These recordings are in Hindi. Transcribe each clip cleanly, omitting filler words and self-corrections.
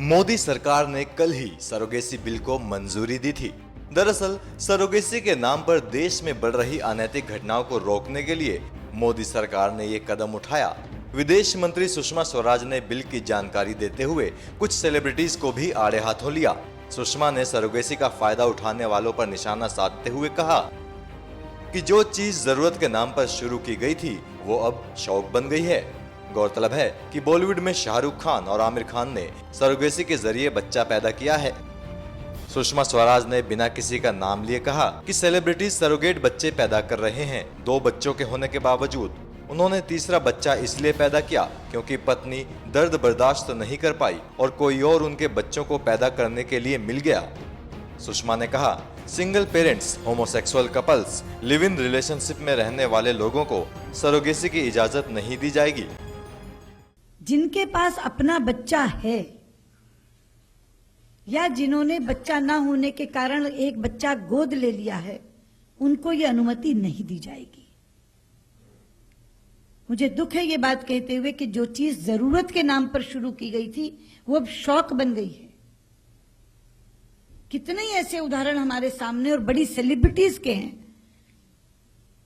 मोदी सरकार ने कल ही सरोगेसी बिल को मंजूरी दी थी। दरअसल सरोगेसी के नाम पर देश में बढ़ रही अनैतिक घटनाओं को रोकने के लिए मोदी सरकार ने ये कदम उठाया। विदेश मंत्री सुषमा स्वराज ने बिल की जानकारी देते हुए कुछ सेलिब्रिटीज को भी आड़े हाथों लिया। सुषमा ने सरोगेसी का फायदा उठाने वालों पर निशाना साधते हुए कहा कि जो चीज जरूरत के नाम पर शुरू की गई थी वो अब शौक बन गई है। गौरतलब है कि बॉलीवुड में शाहरुख खान और आमिर खान ने सरोगेसी के जरिए बच्चा पैदा किया है। सुषमा स्वराज ने बिना किसी का नाम लिए कहा कि सेलिब्रिटीज सरोगेट बच्चे पैदा कर रहे हैं। 2 बच्चों के होने के बावजूद उन्होंने तीसरा बच्चा इसलिए पैदा किया क्योंकि पत्नी दर्द बर्दाश्त नहीं कर पाई और कोई और उनके बच्चों को पैदा करने के लिए मिल गया। सुषमा ने कहा, single parents, homosexual couples, live in relationship में रहने वाले लोगों को सरोगेसी की इजाजत नहीं दी जाएगी। जिनके पास अपना बच्चा है या जिन्होंने बच्चा ना होने के कारण एक बच्चा गोद ले लिया है, उनको ये अनुमति नहीं दी जाएगी। मुझे दुख है ये बात कहते हुए कि जो चीज जरूरत के नाम पर शुरू की गई थी वो अब शौक बन गई है। कितने ही ऐसे उदाहरण हमारे सामने और बड़ी सेलिब्रिटीज के हैं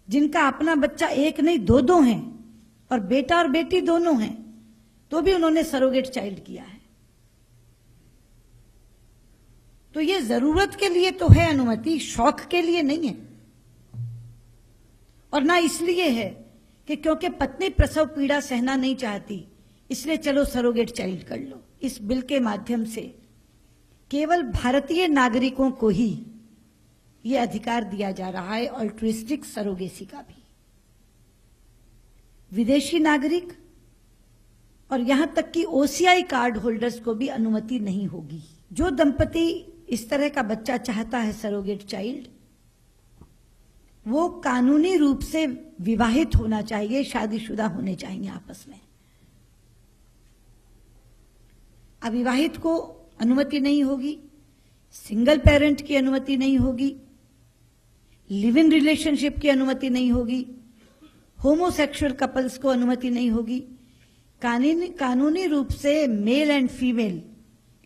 जिनका अपना बच्चा एक नहीं 2 हैं और बेटा और बेटी दोनों हैं, तो भी उन्होंने सरोगेट चाइल्ड किया है। तो ये जरूरत के लिए तो है अनुमति, शौक के लिए नहीं है। और ना इसलिए है कि क्योंकि पत्नी प्रसव पीड़ा सहना नहीं चाहती इसलिए चलो सरोगेट चाइल्ड कर लो। इस बिल के माध्यम से केवल भारतीय नागरिकों को ही यह अधिकार दिया जा रहा है, अल्ट्रुइस्टिक सरोगेसी का भी। विदेशी नागरिक और यहां तक कि ओसीआई कार्ड होल्डर्स को भी अनुमति नहीं होगी। जो दंपति इस तरह का बच्चा चाहता है सरोगेट चाइल्ड, वो कानूनी रूप से विवाहित होना चाहिए, शादीशुदा होने चाहिए आपस में। अविवाहित को अनुमति नहीं होगी, सिंगल पेरेंट की अनुमति नहीं होगी, लिव इन रिलेशनशिप की अनुमति नहीं होगी, होमोसेक्सुअल कपल्स को अनुमति नहीं होगी। कानूनी रूप से male and female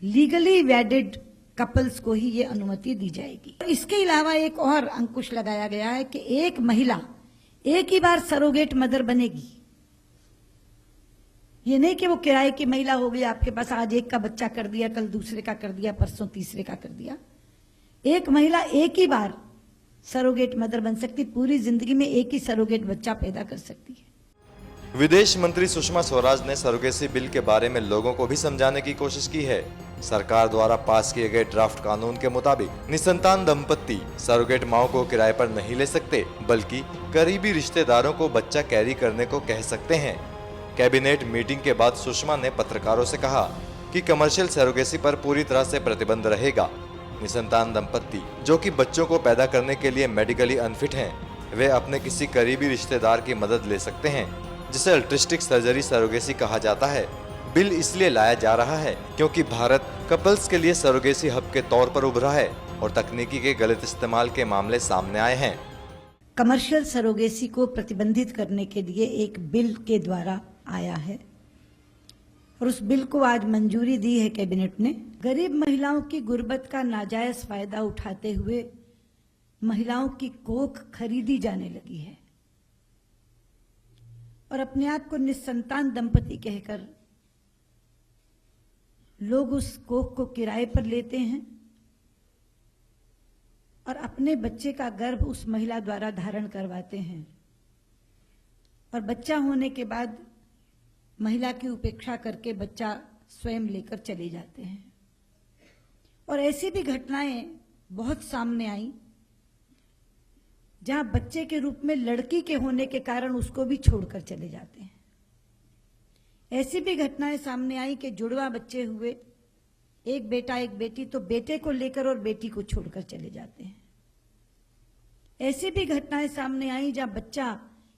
legally वेडेड couples को ही ये अनुमति दी जाएगी। इसके अलावा एक और अंकुश लगाया गया है कि एक महिला एक ही बार सरोगेट मदर बनेगी। ये नहीं कि वो किराए की महिला हो गई, आपके पास आज एक का बच्चा कर दिया, कल दूसरे का कर दिया, परसों तीसरे का कर दिया। एक महिला एक ही बार सरोगेट मदर बन सकती, पूरी जिंदगी में एक ही सरोगेट बच्चा पैदा कर सकती है। विदेश मंत्री सुषमा स्वराज ने सरोगेसी बिल के बारे में लोगों को भी समझाने की कोशिश की है। सरकार द्वारा पास किए गए ड्राफ्ट कानून के मुताबिक निसंतान दंपत्ति सरोगेट माओ को किराए पर नहीं ले सकते, बल्कि करीबी रिश्तेदारों को बच्चा कैरी करने को कह सकते हैं। कैबिनेट मीटिंग के बाद सुषमा ने पत्रकारों से कहा कि कमर्शियल सरोगेसी पर पूरी तरह से प्रतिबंध रहेगा। निसंतान दंपत्ति जो कि बच्चों को पैदा करने के लिए मेडिकली अनफिट हैं, वे अपने किसी करीबी रिश्तेदार की मदद ले सकते हैं, जिसे अल्ट्रिस्टिक सर्जरी सरोगेसी कहा जाता है। बिल इसलिए लाया जा रहा है क्योंकि भारत कपल्स के लिए सरोगेसी हब के तौर पर उभरा है और तकनीकी के गलत इस्तेमाल के मामले सामने आए हैं। कमर्शियल सरोगेसी को प्रतिबंधित करने के लिए एक बिल के द्वारा आया है और उस बिल को आज मंजूरी दी है कैबिनेट ने। गरीब महिलाओं की गुर्बत का नाजायज फायदा उठाते हुए महिलाओं की कोख खरीदी जाने लगी है और अपने आप को निसंतान दंपति कहकर लोग उस कोख को किराए पर लेते हैं और अपने बच्चे का गर्भ उस महिला द्वारा धारण करवाते हैं और बच्चा होने के बाद महिला की उपेक्षा करके बच्चा स्वयं लेकर चले जाते हैं। और ऐसी भी घटनाएं बहुत सामने आई जहां बच्चे के रूप में लड़की के होने के कारण उसको भी छोड़कर चले जाते हैं। ऐसी भी घटनाएं सामने आई कि जुड़वा बच्चे हुए, एक बेटा एक बेटी, तो बेटे को लेकर और बेटी को छोड़कर चले जाते हैं। ऐसी भी घटनाएं सामने आई जहां बच्चा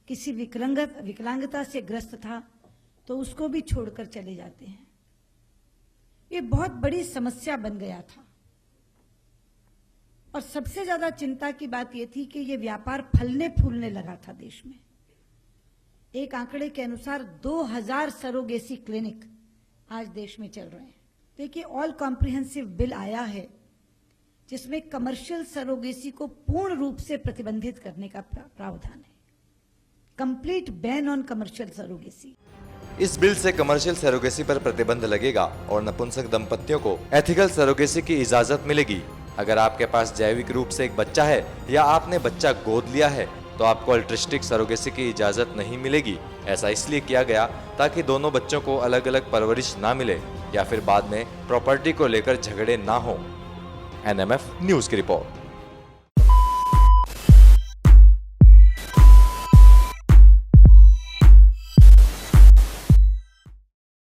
किसी विकलांगता से ग्रस्त था तो उसको भी छोड़कर चले जाते हैं। ये बहुत बड़ी समस्या बन गया था और सबसे ज्यादा चिंता की बात यह थी कि ये व्यापार फलने फूलने लगा था देश में। एक आंकड़े के अनुसार 2000 सरोगेसी क्लिनिक आज देश में चल रहे हैं। देखिए, ऑल कॉम्प्रिहेंसिव बिल आया है जिसमें कमर्शियल सरोगेसी को पूर्ण रूप से प्रतिबंधित करने का प्रावधान है। Complete ban on commercial surrogacy. इस बिल से कमर्शियल सरोगेसी पर प्रतिबंध लगेगा और नपुंसक दंपतियों को एथिकल सरोगेसी की इजाजत मिलेगी। अगर आपके पास जैविक रूप से एक बच्चा है या आपने बच्चा गोद लिया है तो आपको अल्ट्रिस्टिक सरोगेसी की इजाजत नहीं मिलेगी। ऐसा इसलिए किया गया ताकि दोनों बच्चों को अलग अलग परवरिश ना मिले या फिर बाद में प्रॉपर्टी को लेकर झगड़े ना हो। NMF न्यूज की रिपोर्ट।